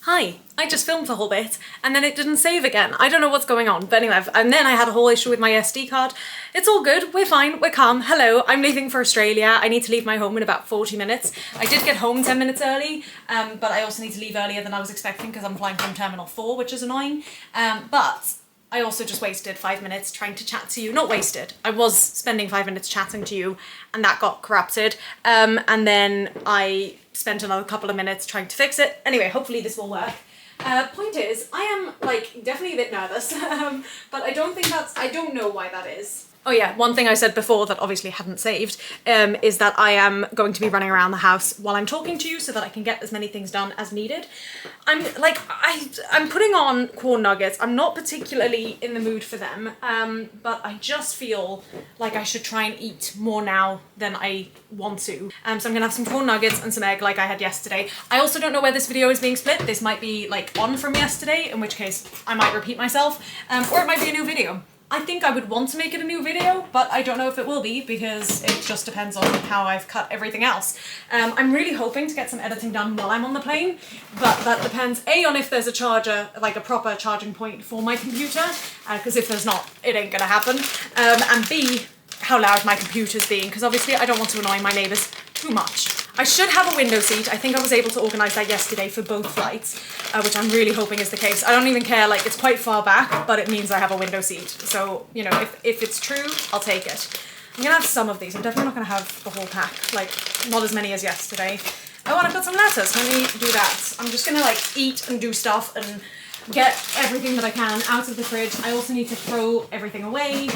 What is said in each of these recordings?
Hi, I just filmed the whole bit and then it didn't save again. I don't know what's going on, but anyway, and then I had a whole issue with my SD card. It's all good, we're fine, we're calm. Hello, I'm leaving for Australia. I need to leave my home in about 40 minutes. I did get home 10 minutes early, but I also need to leave earlier than I was expecting because I'm flying from Terminal 4, which is annoying. But I also just wasted 5 minutes trying to chat to you. Not wasted, I was spending 5 minutes chatting to you and that got corrupted. And then I spent another couple of minutes trying to fix it. Anyway, hopefully this will work. Point is, I am like definitely a bit nervous, but I don't know why that is. Oh yeah, one thing I said before that obviously hadn't saved is that I am going to be running around the house while I'm talking to you so that I can get as many things done as needed. I'm putting on corn nuggets. I'm not particularly in the mood for them, but I just feel like I should try and eat more now than I want to. So I'm gonna have some corn nuggets and some egg like I had yesterday. I also don't know where this video is being split. This might be like on from yesterday, in which case I might repeat myself, or it might be a new video. I think I would want to make it a new video, but I don't know if it will be because it just depends on how I've cut everything else. I'm really hoping to get some editing done while I'm on the plane, but that depends A, on if there's a charger, like a proper charging point for my computer, because if there's not, it ain't gonna happen, and B, how loud my computer's being, because obviously I don't want to annoy my neighbours too much. I should have a window seat. I think I was able to organise that yesterday for both flights, which I'm really hoping is the case. I don't even care, like it's quite far back, but it means I have a window seat. So, you know, if it's true, I'll take it. I'm gonna have some of these. I'm definitely not gonna have the whole pack, like not as many as yesterday. Oh, and I've got some lettuce. Let me do that. I'm just gonna like eat and do stuff and get everything that I can out of the fridge. I also need to throw everything away.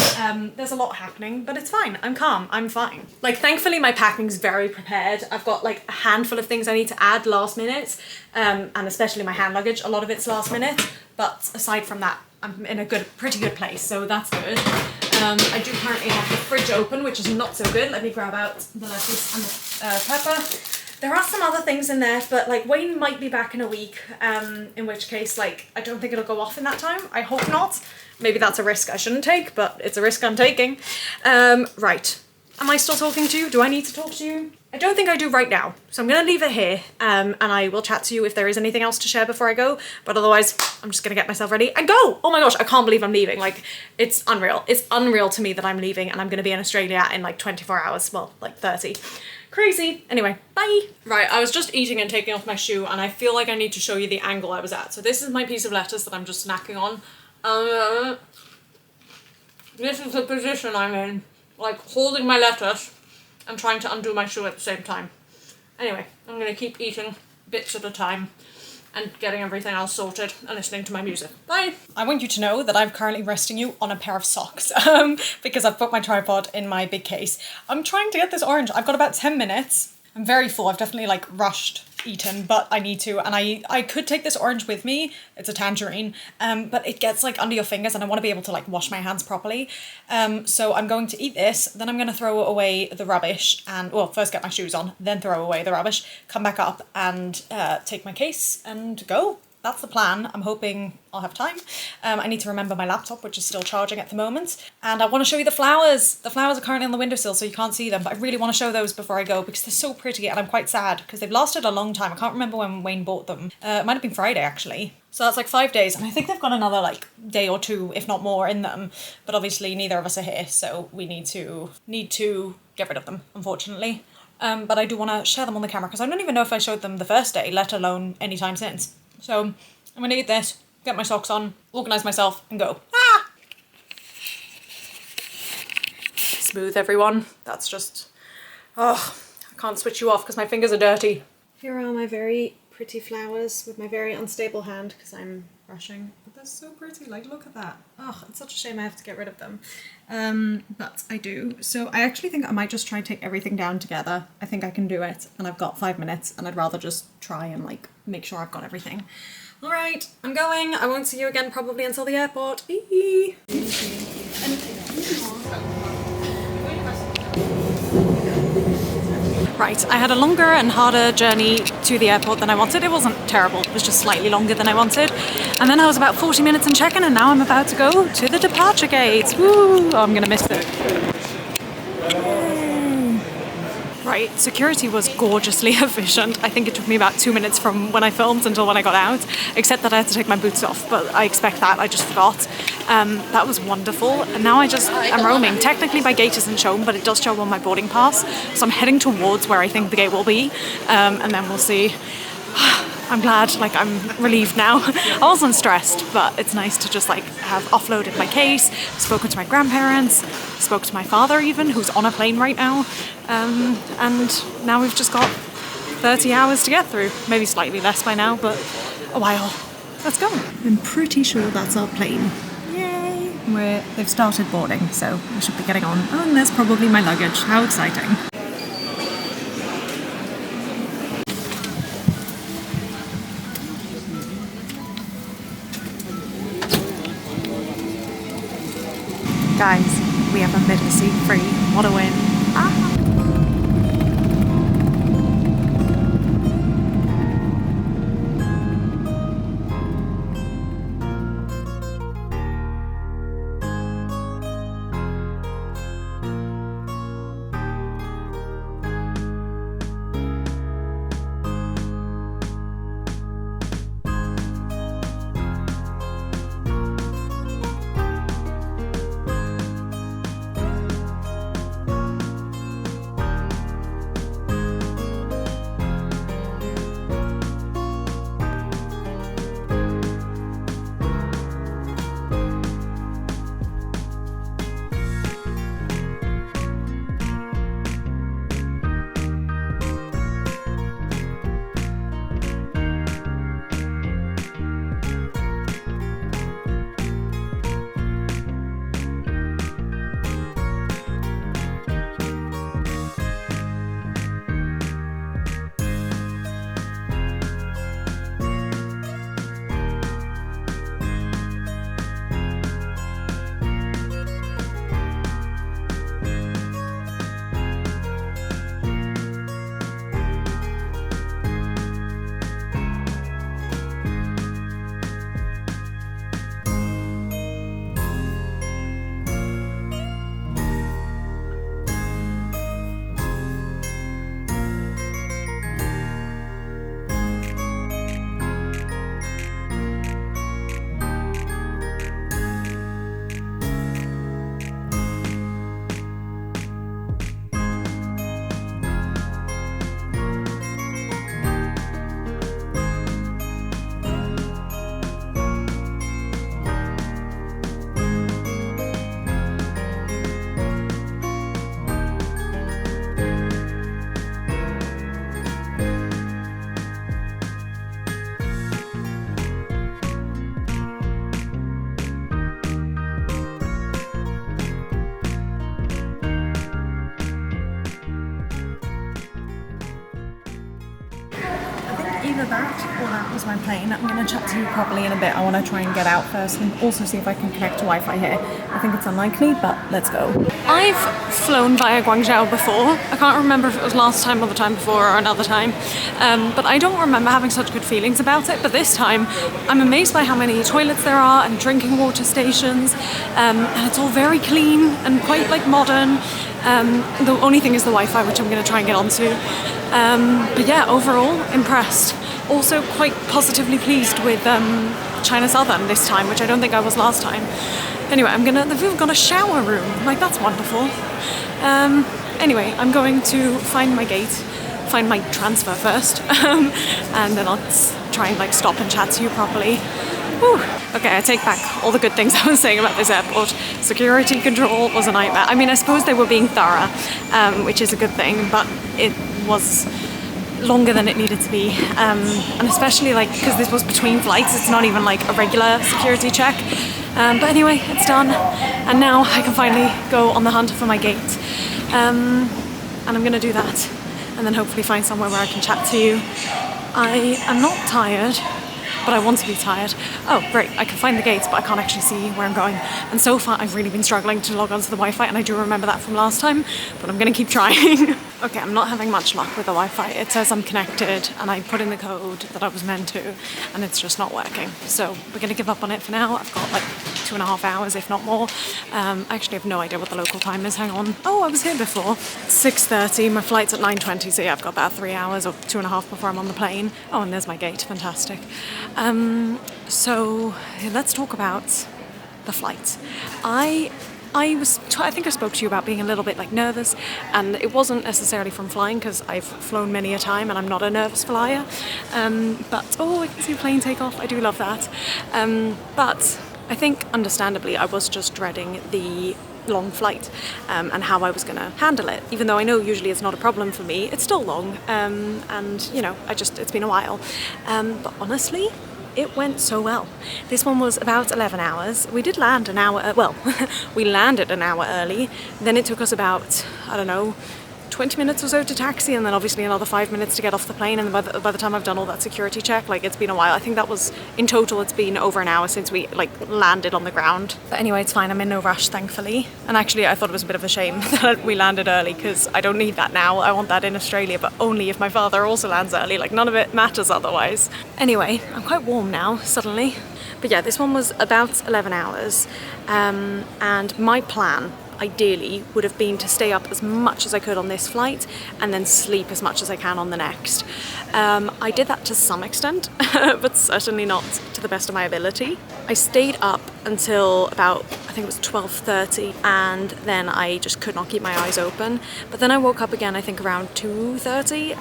There's a lot happening, but it's fine. I'm calm, I'm fine. Like thankfully my packing's very prepared. I've got like a handful of things I need to add last minute, and especially my hand luggage, a lot of it's last minute. But aside from that, I'm in a pretty good place, so that's good. I do currently have the fridge open, which is not so good. Let me grab out the lettuce and the pepper. There are some other things in there, but like Wayne might be back in a week, in which case like I don't think it'll go off in that time. I hope not. Maybe that's a risk I shouldn't take, but it's a risk I'm taking. Right. Am I still talking to you? Do I need to talk to you? I don't think I do right now, so I'm gonna leave it here, and I will chat to you if there is anything else to share before I go, but otherwise I'm just gonna get myself ready and go! Oh my gosh, I can't believe I'm leaving. Like, it's unreal. It's unreal to me that I'm leaving and I'm gonna be in Australia in like 24 hours, well, like 30. Crazy. Anyway, bye. Right, I was just eating and taking off my shoe and I feel like I need to show you the angle I was at. So this is my piece of lettuce that I'm just snacking on. This is the position I'm in, like holding my lettuce and trying to undo my shoe at the same time. Anyway, I'm gonna keep eating bits at a time and getting everything else sorted and listening to my music. Bye! I want you to know that I'm currently resting you on a pair of socks because I've put my tripod in my big case. I'm trying to get this orange. I've got about 10 minutes. I'm very full. I've definitely like rushed eaten, but I need to, and I could take this orange with me. It's a tangerine, but it gets like under your fingers and I want to be able to like wash my hands properly. So I'm going to eat this, then I'm going to throw away the rubbish and, well, first get my shoes on, then throw away the rubbish, come back up and take my case and go. That's the plan. I'm hoping I'll have time. I need to remember my laptop, which is still charging at the moment. And I want to show you the flowers. The flowers are currently on the windowsill, so you can't see them, but I really want to show those before I go because they're so pretty and I'm quite sad because they've lasted a long time. I can't remember when Wayne bought them. It might have been Friday, actually. So that's like 5 days, and I think they've got another like day or two, if not more, in them. But obviously neither of us are here, so we need to get rid of them, unfortunately. But I do want to share them on the camera because I don't even know if I showed them the first day, let alone any time since. So I'm gonna eat this, get my socks on, organise myself and go. Ah! Smooth, everyone. That's just, oh, I can't switch you off because my fingers are dirty. Here are my very pretty flowers with my very unstable hand because I'm rushing. But they're so pretty, like look at that. Oh, it's such a shame I have to get rid of them. But I do. So I actually think I might just try and take everything down together. I think I can do it and I've got 5 minutes and I'd rather just try and like make sure I've got everything. All right, I'm going. I won't see you again probably until the airport. Eee. Right, I had a longer and harder journey to the airport than I wanted. It wasn't terrible, it was just slightly longer than I wanted. And then I was about 40 minutes in check-in and now I'm about to go to the departure gates. Woo! Oh, I'm gonna miss it. Yay. Right, right? Security was gorgeously efficient. I think it took me about 2 minutes from when I filmed until when I got out, except that I had to take my boots off, but I expect that, I just forgot. That was wonderful. And now I'm roaming. Technically my gate isn't shown, but it does show on my boarding pass. So I'm heading towards where I think the gate will be, and then we'll see. I'm glad, like I'm relieved now. I wasn't stressed, but it's nice to just like have offloaded my case, spoken to my grandparents, spoke to my father even, who's on a plane right now. And now we've just got 30 hours to get through. Maybe slightly less by now, but a while. Let's go. I'm pretty sure that's our plane. Yay! They've started boarding, so we should be getting on. Oh, and there's probably my luggage. How exciting. Guys, we have a middle seat free. What a win. Ah. Either that or that was my plane. I'm going to chat to you properly in a bit. I want to try and get out first and also see if I can connect to Wi-Fi here. I think it's unlikely, but let's go. I've flown via Guangzhou before. I can't remember if it was last time or the time before or another time, but I don't remember having such good feelings about it. But this time, I'm amazed by how many toilets there are and drinking water stations, and it's all very clean and quite like modern. The only thing is the Wi-Fi, which I'm going to try and get onto. But yeah, overall, impressed. Also quite positively pleased with China Southern this time, which I don't think I was last time. Anyway, they've got a shower room. Like, that's wonderful. Anyway, I'm going to find my gate, find my transfer first, and then I'll try and like stop and chat to you properly. Whew. Okay, I take back all the good things I was saying about this airport. Security control was a nightmare. I mean, I suppose they were being thorough, which is a good thing, but it was longer than it needed to be, and especially like because this was between flights, it's not even like a regular security check. But anyway, it's done, and now I can finally go on the hunt for my gate, and I'm gonna do that, and then hopefully find somewhere where I can chat to you. I am not tired, but I want to be tired. Oh, great, I can find the gates, but I can't actually see where I'm going. And so far, I've really been struggling to log onto the Wi-Fi, and I do remember that from last time, but I'm gonna keep trying. Okay, I'm not having much luck with the Wi-Fi. It says I'm connected and I put in the code that I was meant to and it's just not working. So we're going to give up on it for now. I've got like 2.5 hours, if not more. I actually have no idea what the local time is. Hang on. Oh, I was here before. 6:30. My flight's at 9:20, so yeah, I've got about 3 hours or 2.5 before I'm on the plane. Oh, and there's my gate. Fantastic. So let's talk about the flight. I think I spoke to you about being a little bit like nervous, and it wasn't necessarily from flying because I've flown many a time and I'm not a nervous flyer. But oh, I can see a plane take off. I do love that. But I think understandably I was just dreading the long flight and how I was going to handle it. Even though I know usually it's not a problem for me, it's still long, and you know, it's been a while. But honestly, it went so well. This one was about 11 hours. We did land an hour, we landed an hour early. Then it took us about, I don't know, 20 minutes or so to taxi, and then obviously another 5 minutes to get off the plane. And then by the time I've done all that security check, like, it's been a while. I think that was, in total, it's been over an hour since we like landed on the ground. But anyway, it's fine. I'm in no rush, thankfully. And actually, I thought it was a bit of a shame that we landed early because I don't need that now. I want that in Australia, but only if my father also lands early. Like, none of it matters otherwise. Anyway, I'm quite warm now, suddenly. But yeah, this one was about 11 hours. And my plan, ideally, would have been to stay up as much as I could on this flight and then sleep as much as I can on the next. I did that to some extent, but certainly not to the best of my ability. I stayed up until about, I think it was 12:30, and then I just could not keep my eyes open. But then I woke up again, I think around 2:30,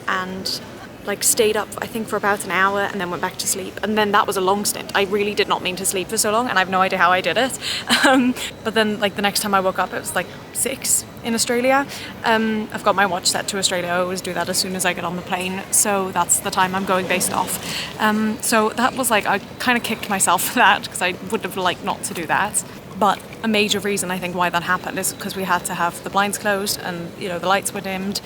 and like stayed up I think for about an hour and then went back to sleep, and then that was a long stint. I really did not mean to sleep for so long and I have no idea how I did it. But then like the next time I woke up it was like 6 in Australia. I've got my watch set to Australia. I always do that as soon as I get on the plane, so that's the time I'm going based off. So that was like, I kind of kicked myself for that because I would have liked not to do that. But a major reason I think why that happened is because we had to have the blinds closed and, you know, the lights were dimmed.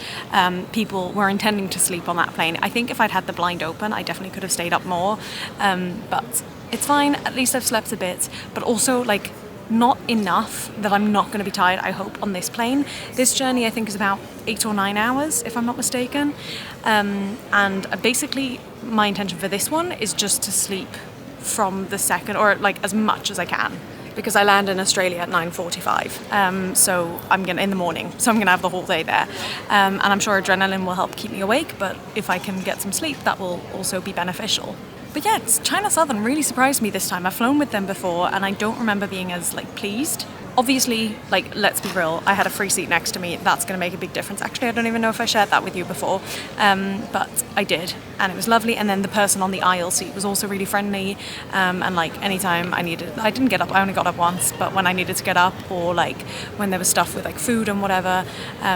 People were intending to sleep on that plane. I think if I'd had the blind open, I definitely could have stayed up more. But it's fine. At least I've slept a bit. But also, like, not enough that I'm not going to be tired, I hope, on this plane. This journey, I think, is about 8 or 9 hours, if I'm not mistaken. And basically, my intention for this one is just to sleep from the second, or like as much as I can, because I land in Australia at 9:45, so I'm gonna in the morning, so I'm gonna have the whole day there, and I'm sure adrenaline will help keep me awake, but if I can get some sleep, that will also be beneficial. But yeah, China Southern really surprised me this time. I've flown with them before and I don't remember being as like pleased. Obviously, like, let's be real, I had a free seat next to me. That's going to make a big difference. Actually, I don't even know if I shared that with you before, but I did, and it was lovely. And then the person on the aisle seat was also really friendly, and like anytime I didn't get up, I only got up once, but when I needed to get up, or like when there was stuff with like food and whatever,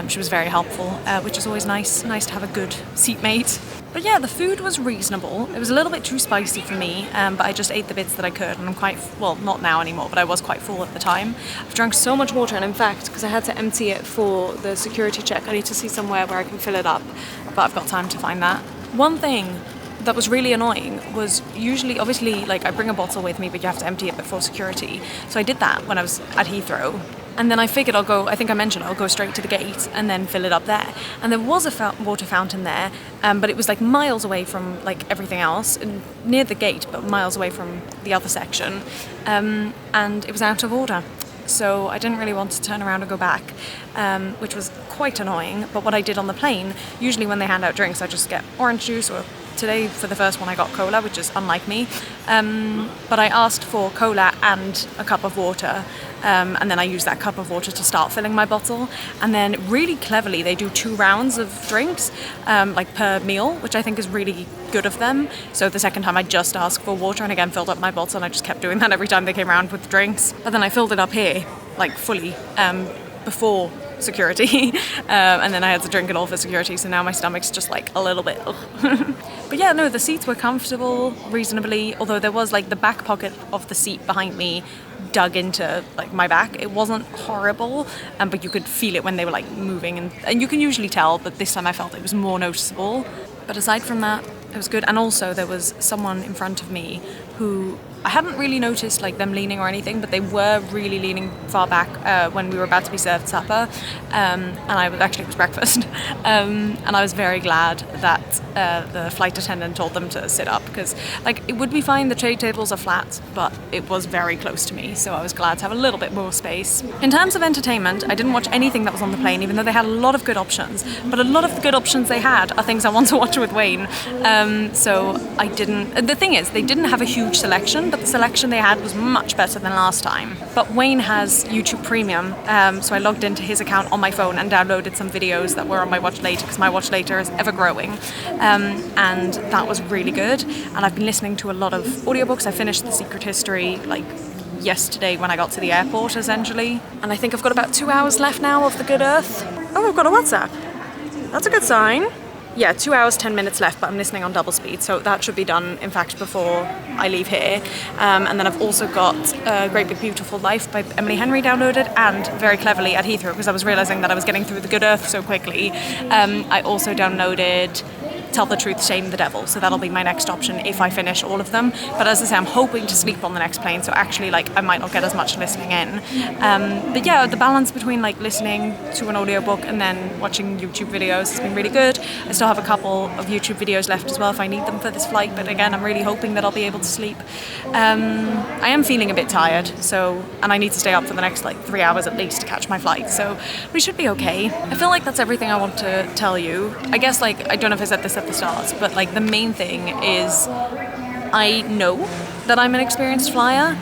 she was very helpful, which is always nice to have a good seatmate. But yeah, the food was reasonable. It was a little bit too spicy for me, but I just ate the bits that I could, and I'm quite, well, not now anymore, but I was quite full at the time. I've drunk so much water, and in fact, because I had to empty it for the security check, I need to see somewhere where I can fill it up, but I've got time to find that. One thing that was really annoying was usually, obviously, like, I bring a bottle with me, but you have to empty it before security. So I did that when I was at Heathrow. And then I figured I'll go straight to the gate and then fill it up there. And there was a water fountain there, but it was like miles away from like everything else, near the gate, but miles away from the other section. And it was out of order. So I didn't really want to turn around and go back, which was quite annoying. But what I did on the plane, usually when they hand out drinks, I just get orange juice, or today for the first one I got cola, which is unlike me. But I asked for cola and a cup of water, and then I used that cup of water to start filling my bottle. And then really cleverly, they do 2 rounds of drinks, like per meal, which I think is really good of them. So the second time I just asked for water and again filled up my bottle, and I just kept doing that every time they came around with the drinks. But then I filled it up here, like fully, before security, and then I had to drink it all for security, so now my stomach's just like a little bit But yeah, no, the seats were comfortable reasonably, although there was like the back pocket of the seat behind me dug into like my back. It wasn't horrible, but you could feel it when they were like moving, and you can usually tell, but this time I felt it was more noticeable. But aside from that, it was good. And also there was someone in front of me who I hadn't really noticed like them leaning or anything, but they were really leaning far back when we were about to be served supper, and it was breakfast, and I was very glad that the flight attendant told them to sit up, because like it would be fine, the tray tables are flat, but it was very close to me, so I was glad to have a little bit more space. In terms of entertainment, I didn't watch anything that was on the plane, even though they had a lot of good options, but a lot of the good options they had are things I want to watch with Wayne, so I didn't. The thing is, they didn't have a huge selection, but the selection they had was much better than last time. But Wayne has YouTube Premium, so I logged into his account on my phone and downloaded some videos that were on my Watch Later, because my Watch Later is ever growing, and that was really good. And I've been listening to a lot of audiobooks. I finished The Secret History like yesterday when I got to the airport, essentially, and I think I've got about 2 hours left now of The Good Earth. Oh, I've got a WhatsApp. That's a good sign. Yeah, 2 hours, 10 minutes left, but I'm listening on double speed, so that should be done, in fact, before I leave here. And then I've also got Great Big Beautiful Life by Emily Henry downloaded, and very cleverly at Heathrow, because I was realising that I was getting through The Good Earth so quickly, I also downloaded Tell the Truth, Shame the Devil, so that'll be my next option if I finish all of them. But as I say, I'm hoping to sleep on the next plane, so actually like I might not get as much listening in. But yeah, the balance between like listening to an audiobook and then watching YouTube videos has been really good. I still have a couple of YouTube videos left as well if I need them for this flight, but again, I'm really hoping that I'll be able to sleep. I am feeling a bit tired, and I need to stay up for the next like 3 hours at least to catch my flight, so we should be okay. I feel like that's everything I want to tell you. I guess like, I don't know if I said this at the start, but like the main thing is I know that I'm an experienced flyer,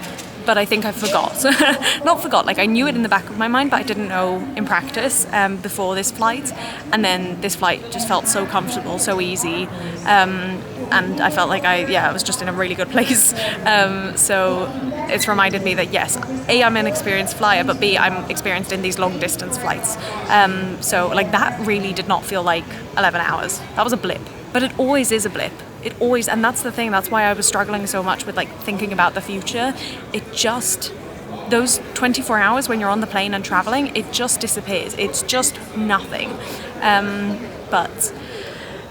but I think I forgot. Not forgot, like I knew it in the back of my mind, but I didn't know in practice before this flight. And then this flight just felt so comfortable, so easy. And I felt like I was just in a really good place. So it's reminded me that yes, A, I'm an experienced flyer, but B, I'm experienced in these long distance flights. So like that really did not feel like 11 hours. That was a blip, but it always is a blip. It always, and that's the thing, that's why I was struggling so much with like thinking about the future. It just, those 24 hours when you're on the plane and traveling, it just disappears. It's just nothing. But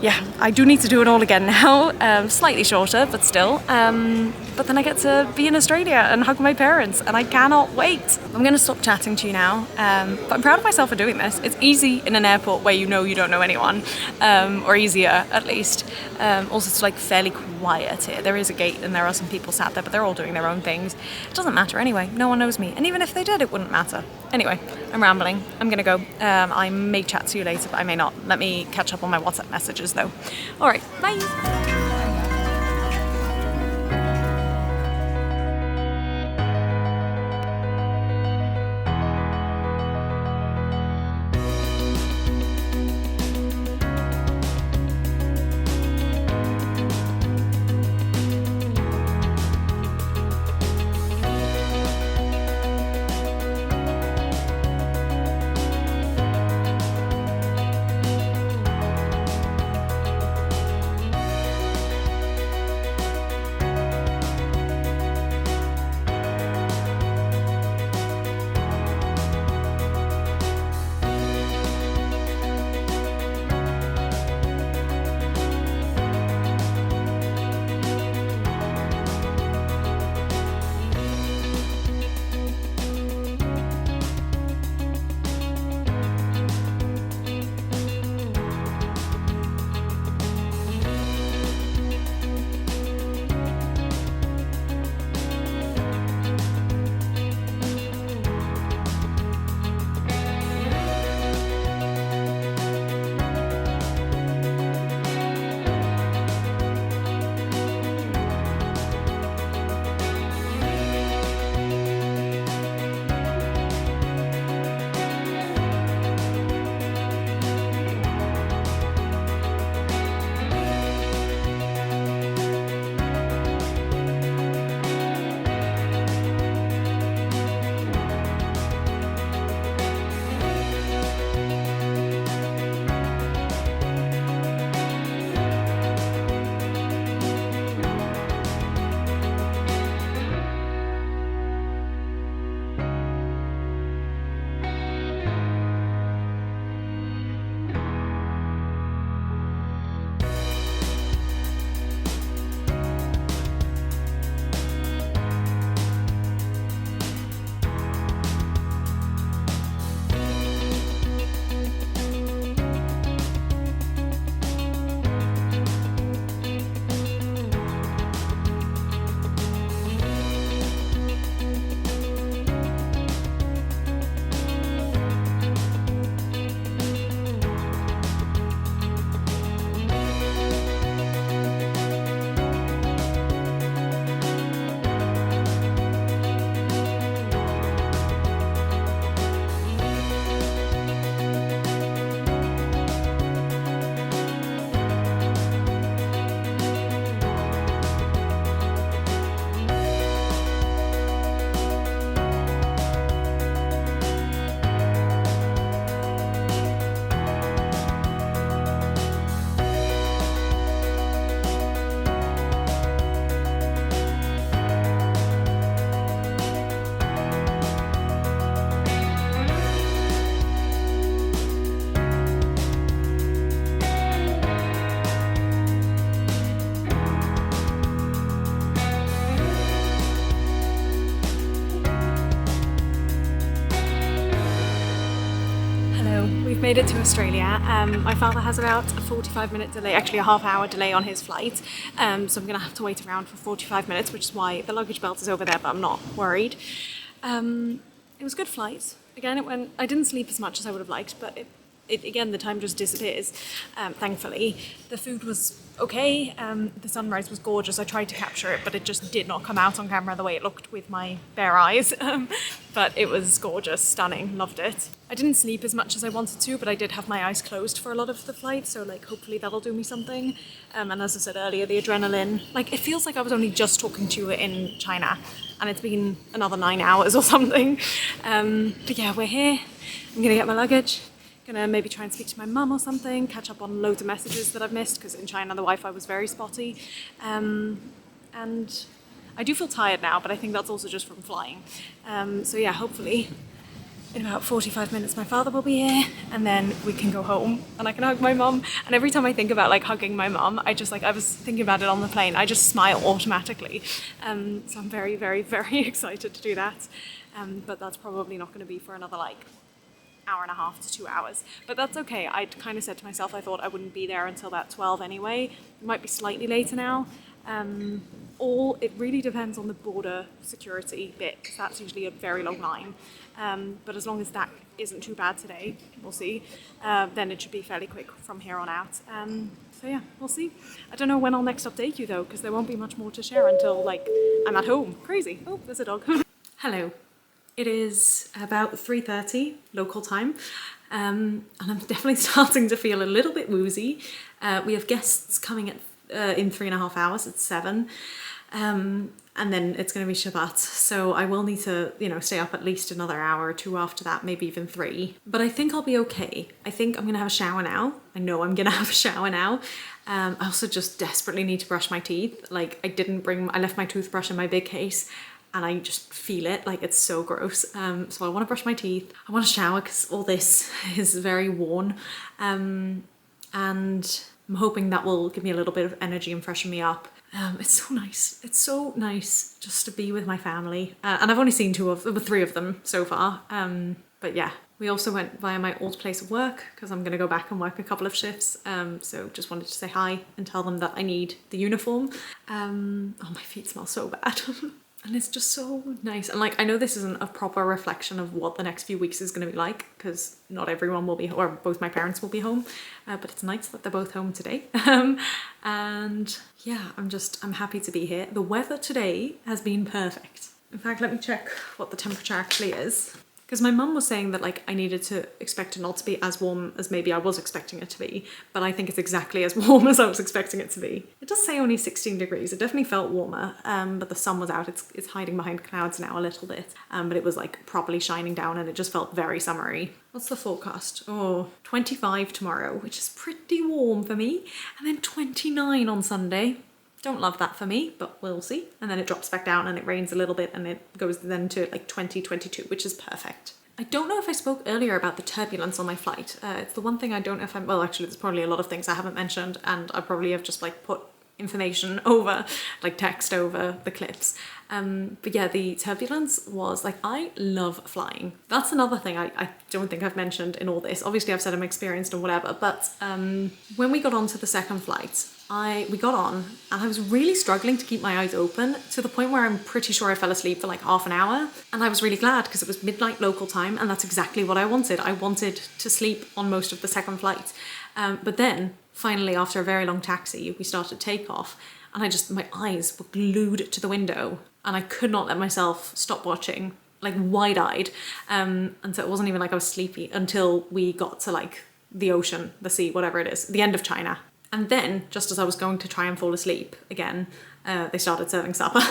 yeah, I do need to do it all again now, slightly shorter, but still. But then I get to be in Australia and hug my parents, and I cannot wait. I'm going to stop chatting to you now, but I'm proud of myself for doing this. It's easy in an airport where you know you don't know anyone, or easier at least. Also, it's like fairly quiet here. There is a gate and there are some people sat there, but they're all doing their own things. It doesn't matter anyway. No one knows me, and even if they did, it wouldn't matter. Anyway, I'm rambling. I'm going to go. I may chat to you later, but I may not. Let me catch up on my WhatsApp messages though. All right, bye. We've made it to Australia. My father has about a 45-minute delay, actually a half-hour delay on his flight. So I'm gonna have to wait around for 45 minutes, which is why the luggage belt is over there, but I'm not worried. It was a good flight. Again, I didn't sleep as much as I would have liked, but again, the time just disappears, thankfully. The food was okay. The sunrise was gorgeous. I tried to capture it, but it just did not come out on camera the way it looked with my bare eyes. But it was gorgeous, stunning, loved it. I didn't sleep as much as I wanted to, but I did have my eyes closed for a lot of the flight, so like hopefully that'll do me something. And as I said earlier, the adrenaline, like it feels like I was only just talking to you in China, and it's been another 9 hours or something. But yeah, we're here. I'm gonna get my luggage. Gonna maybe try and speak to my mum or something, catch up on loads of messages that I've missed, because in China the Wi-Fi was very spotty. And I do feel tired now, but I think that's also just from flying. So yeah, hopefully in about 45 minutes my father will be here, and then we can go home and I can hug my mum. And every time I think about like hugging my mum, I was thinking about it on the plane, I just smile automatically. So I'm very, very, very excited to do that. But that's probably not gonna be for another like hour and a half to 2 hours, but that's okay. I'd kind of said to myself I thought I wouldn't be there until about 12 anyway. It might be slightly later now. It really depends on the border security bit, because that's usually a very long line. But as long as that isn't too bad today, we'll see, then it should be fairly quick from here on out. So yeah, we'll see. I don't know when I'll next update you though, because there won't be much more to share until like I'm at home. Crazy. Oh, there's a dog. Hello. It is about 3:30 local time, and I'm definitely starting to feel a little bit woozy. We have guests coming in 3.5 hours at 7, and then it's going to be Shabbat, so I will need to, stay up at least another hour or two after that, maybe even 3. But I think I'll be okay. I think I'm going to have a shower now. I know I'm going to have a shower now. I also just desperately need to brush my teeth. Like I left my toothbrush in my big case, and I just feel it, like it's so gross. So I want to brush my teeth. I want to shower because all this is very worn. And I'm hoping that will give me a little bit of energy and freshen me up. It's so nice. It's so nice just to be with my family. And I've only seen 3 of them so far. But yeah, we also went via my old place of work because I'm going to go back and work a couple of shifts. So just wanted to say hi and tell them that I need the uniform. Oh, my feet smell so bad. And it's just so nice. And like, I know this isn't a proper reflection of what the next few weeks is going to be like, because not everyone will be, or both my parents will be home, but it's nice that they're both home today. And yeah, I'm happy to be here. The weather today has been perfect. In fact, let me check what the temperature actually is. Because my mum was saying that like I needed to expect it not to be as warm as maybe I was expecting it to be, but I think it's exactly as warm as I was expecting it to be. It does say only 16 degrees. It definitely felt warmer, but the sun was out. It's hiding behind clouds now a little bit, but it was like properly shining down and it just felt very summery. What's the forecast? Oh, 25 tomorrow, which is pretty warm for me, and then 29 on Sunday. Don't love that for me, but we'll see. And then it drops back down and it rains a little bit and it goes then to like 20, 22, which is perfect. I don't know if I spoke earlier about the turbulence on my flight. It's the one thing I don't know if well, actually there's probably a lot of things I haven't mentioned, and I probably have just like put information over, like text over the clips. But yeah, the turbulence was like, I love flying. That's another thing I don't think I've mentioned in all this. Obviously I've said I'm experienced and whatever, but when we got on to the second flight, we got on and I was really struggling to keep my eyes open, to the point where I'm pretty sure I fell asleep for like half an hour. And I was really glad because it was midnight local time and that's exactly what I wanted. I wanted to sleep on most of the second flight. But then finally, after a very long taxi, we started takeoff and my eyes were glued to the window and I could not let myself stop watching, like wide-eyed. And so it wasn't even like I was sleepy until we got to like the ocean, the sea, whatever it is, the end of China. And then, just as I was going to try and fall asleep again, they started serving supper.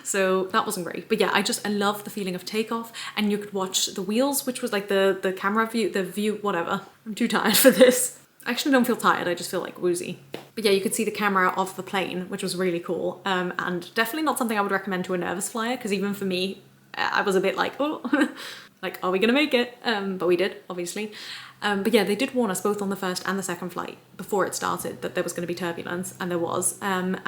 So that wasn't great. But yeah, I love the feeling of takeoff, and you could watch the wheels, which was like the camera view, the view, whatever. I'm too tired for this. I actually don't feel tired, I just feel like woozy. But yeah, you could see the camera of the plane, which was really cool. And definitely not something I would recommend to a nervous flyer, because even for me, I was a bit like, oh, like, are we gonna make it? But we did, obviously. But yeah, they did warn us both on the first and the second flight before it started that there was going to be turbulence, and there was. And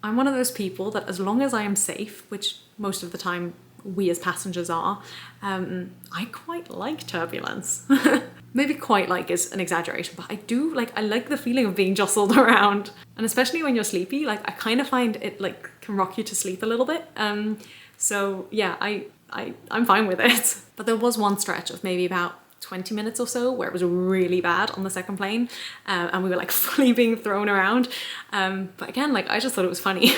I'm one of those people that as long as I am safe, which most of the time we as passengers are, I quite like turbulence. Maybe quite like is an exaggeration, but I like the feeling of being jostled around. And especially when you're sleepy, like I kind of find it like can rock you to sleep a little bit. So yeah, I'm fine with it. But there was one stretch of maybe about 20 minutes or so where it was really bad on the second plane, and we were like fully being thrown around. But again, like I just thought it was funny.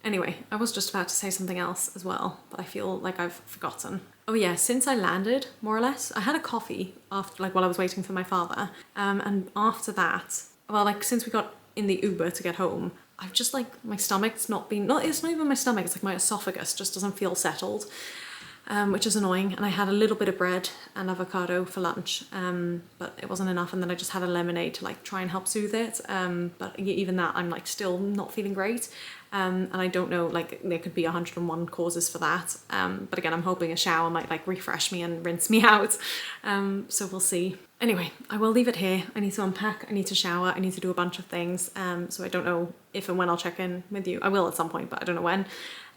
Anyway, I was just about to say something else as well, but I feel like I've forgotten. Oh yeah, since I landed, more or less, I had a coffee after, like while I was waiting for my father. And after that, well, like since we got in the Uber to get home, I've just like, my stomach's it's not even my stomach, it's like my esophagus just doesn't feel settled. Which is annoying. And I had a little bit of bread and avocado for lunch, but it wasn't enough. And then I just had a lemonade to like try and help soothe it. But even that, I'm like still not feeling great. And I don't know, like there could be 101 causes for that. But again, I'm hoping a shower might like refresh me and rinse me out. So we'll see. Anyway, I will leave it here. I need to unpack, I need to shower, I need to do a bunch of things. So I don't know if and when I'll check in with you. I will at some point, but I don't know when.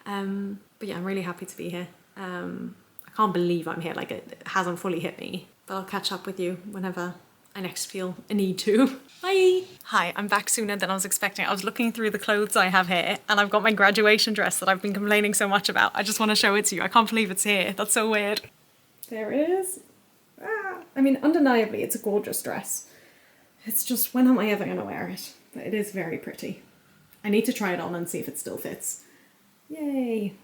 But yeah, I'm really happy to be here. I can't believe I'm here, like it hasn't fully hit me, but I'll catch up with you whenever I next feel a need to. Bye! Hi, I'm back sooner than I was expecting. I was looking through the clothes I have here and I've got my graduation dress that I've been complaining so much about. I just want to show it to you. I can't believe it's here. That's so weird. There it is. I mean, undeniably, it's a gorgeous dress. It's just, when am I ever going to wear it? But it is very pretty. I need to try it on and see if it still fits. Yay!